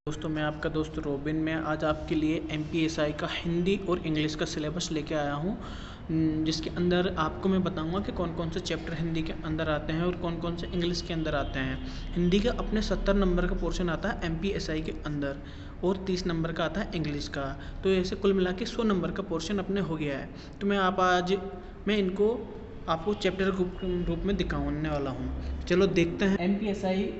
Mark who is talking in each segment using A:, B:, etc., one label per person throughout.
A: दोस्तों, मैं आपका दोस्त रोबिन। मैं आज आपके लिए MPSI का हिंदी और इंग्लिश का सिलेबस लेके आया हूँ, जिसके अंदर आपको मैं बताऊंगा कि कौन कौन से चैप्टर हिंदी के अंदर आते हैं और कौन कौन से इंग्लिश के अंदर आते हैं। हिंदी का अपने 70 नंबर का पोर्शन आता है MPSI के अंदर और 30 नंबर का आता है इंग्लिश का। तो ऐसे कुल मिला के 100 नंबर का पोर्शन अपने हो गया है। तो मैं इनको आपको चैप्टर रूप में दिखाने वाला हूँ। चलो देखते हैं। MPSI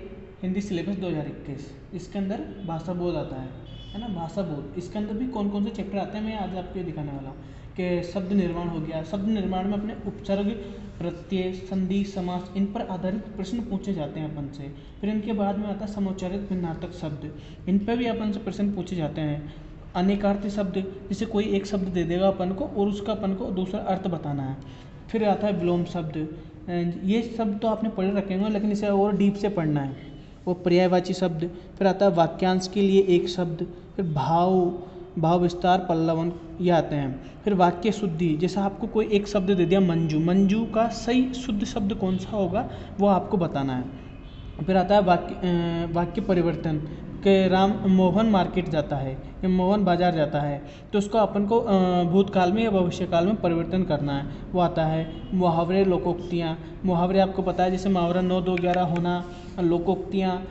A: हिंदी सिलेबस 2021, इसके अंदर भाषा बोध आता है ना। भाषा बोध, इसके अंदर भी कौन कौन से चैप्टर आते हैं मैं आज आपको ये दिखाने वाला हूँ। कि शब्द निर्माण हो गया। शब्द निर्माण में अपने उपसर्ग, प्रत्यय, संधि, समास, इन पर आधारित प्रश्न पूछे जाते हैं अपन से। फिर इनके बाद में आता है समुच्चारित भिन्नार्थक शब्द, इन पर भी अपन से प्रश्न पूछे जाते हैं। अनेकार्थी शब्द, जैसे कोई एक शब्द दे देगा अपन को और उसका अपन को दूसरा अर्थ बताना है। फिर आता है विलोम शब्द, ये शब्द तो आपने पढ़े रखे होंगे लेकिन इसे और डीप से पढ़ना है। वो पर्यायवाची शब्द। फिर आता है वाक्यांश के लिए एक शब्द। फिर भाव विस्तार, पल्लवन, ये आते हैं। फिर वाक्य शुद्धि, जैसे आपको कोई एक शब्द दे दिया मंजू, मंजू का सही शुद्ध शब्द कौन सा होगा वो आपको बताना है। फिर आता है वाक्य परिवर्तन, के मोहन मार्केट जाता है या मोहन बाजार जाता है, तो उसको अपन को भूतकाल में या भविष्यकाल में परिवर्तन करना है, वो आता है। मुहावरे, लोकोक्तियाँ, मुहावरे आपको पता है, जैसे मुहावरा 9 2 11 होना, लोकोक्तियाँ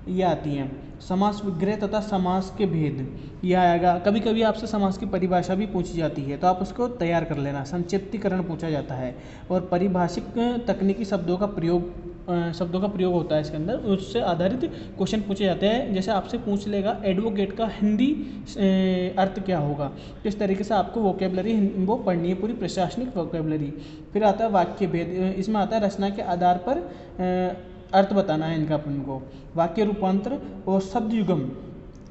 A: ये आती हैं। समास विग्रह तथा समास के भेद, यह आएगा। कभी कभी आपसे समास की परिभाषा भी पूछी जाती है तो आप उसको तैयार कर लेना। संक्षिप्तीकरण पूछा जाता है और परिभाषिक तकनीकी शब्दों का प्रयोग होता है इसके अंदर, उससे आधारित क्वेश्चन पूछे जाते हैं। जैसे आपसे पूछ लेगा एडवोकेट का हिंदी अर्थ क्या होगा, इस तरीके से आपको वोकेबलरी वो पढ़नी है, पूरी प्रशासनिक वोकेबलरी। फिर आता है वाक्य भेद, इसमें आता है रचना के आधार पर अर्थ बताना है इनका अपन को। वाक्य रूपांतर और शब्द युगम,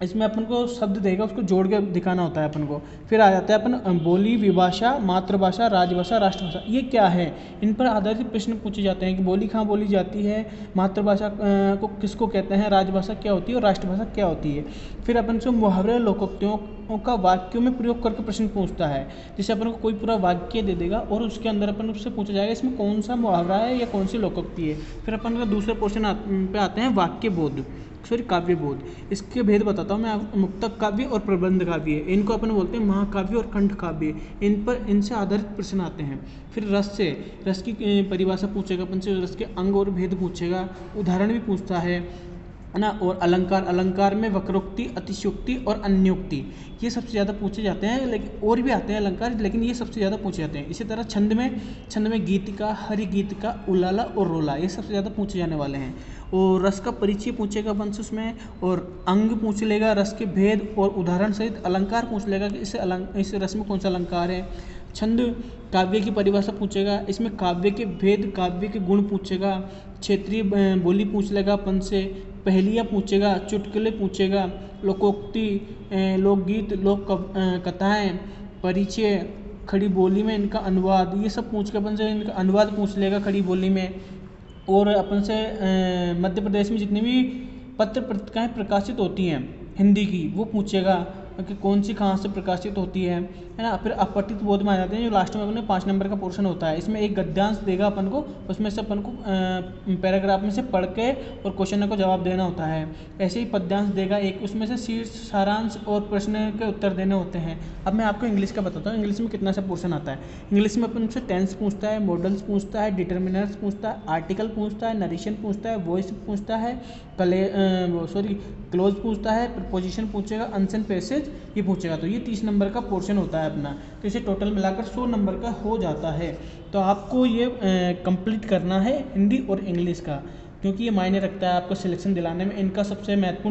A: इसमें अपन को शब्द देगा उसको जोड़ के दिखाना होता है अपन को। फिर आ जाता है अपन बोली, विभाषा, मातृभाषा, राजभाषा, राष्ट्रभाषा, ये क्या है, इन पर आधारित प्रश्न पूछे जाते हैं कि बोली कहाँ बोली जाती है, मातृभाषा को किसको कहते हैं, राजभाषा क्या होती है और राष्ट्रभाषा क्या होती है। फिर अपन से मुहावरे, लोकोक्तियों का वाक्यों में प्रयोग करके प्रश्न पूछता है। जैसे अपन को कोई पूरा वाक्य दे देगा और उसके अंदर अपन उससे पूछा जाएगा इसमें कौन सा मुहावरा है या कौन सी लोकोक्ति है। फिर अपन का दूसरे पोर्शन पे आते हैं वाक्य बोध, काव्य बोध। इसके भेद बताता हूँ मैं। मुक्तक काव्य और प्रबंध काव्य, इनको अपन बोलते हैं महाकाव्य और खंड काव्य। इनसे आधारित प्रश्न आते हैं। फिर रस की परिभाषा पूछेगा अपन से, रस के अंग और भेद पूछेगा, उदाहरण भी पूछता है ना। और अलंकार में वक्रोक्ति, अतिशयोक्ति और अन्योक्ति, ये सबसे ज़्यादा पूछे जाते हैं। लेकिन और भी आते हैं अलंकार, लेकिन ये सबसे ज़्यादा पूछे जाते हैं। इसी तरह छंद में गीतिका, हरिगीतिका, उलाला और रोला, ये सबसे ज़्यादा पूछे जाने वाले हैं। और रस का परिचय पूछेगा अपन से उसमें, और अंग पूछ लेगा, रस के भेद और उदाहरण सहित अलंकार पूछ लेगा कि इस रस में कौन सा अलंकार है। छंद काव्य की परिभाषा पूछेगा, इसमें काव्य के भेद, काव्य के गुण पूछेगा। क्षेत्रीय बोली पूछ लेगा अपन से, पहेलियाँ पूछेगा, चुटकुले पूछेगा, लोकोक्ति, लोकगीत, लोक कथाएँ, परिचय, खड़ी बोली में इनका अनुवाद, ये सब पूछ के अपन से इनका अनुवाद पूछ लेगा खड़ी बोली में। और अपन से मध्य प्रदेश में जितनी भी पत्र पत्रिकाएँ प्रकाशित होती हैं हिंदी की, वो पूछेगा कि कौन सी कहाँ से प्रकाशित होती है ना। फिर अपठित बोध में आ जाते हैं, जो लास्ट में अपने 5 नंबर का पोर्शन होता है। इसमें एक गद्यांश देगा अपन को, उसमें से अपन को पैराग्राफ में से पढ़ के और क्वेश्चन को जवाब देना होता है। ऐसे ही पद्यांश देगा एक, उसमें से शीर्ष, सारांश और प्रश्न के उत्तर देने होते हैं। अब मैं आपको इंग्लिश का बताता हूँ, इंग्लिश में कितना सा पोर्शन आता है। इंग्लिश में अपन से टेंस पूछता है, मॉडल्स पूछता है, डिटर्मिनर्स पूछता है, आर्टिकल पूछता है, नरेशन पूछता है, वॉइस पूछता है, क्लोज पूछता है, प्रपोजिशन पूछेगा, अनसेन पैसेज ये पूछेगा। तो ये 30 नंबर का पोर्शन होता है अपना। तो इसे टोटल मिलाकर 100 नंबर का हो जाता है। तो आपको ये कंप्लीट करना है हिंदी और इंग्लिश का, क्योंकि ये मायने रखता है आपको सिलेक्शन दिलाने में। इनका सबसे महत्वपूर्ण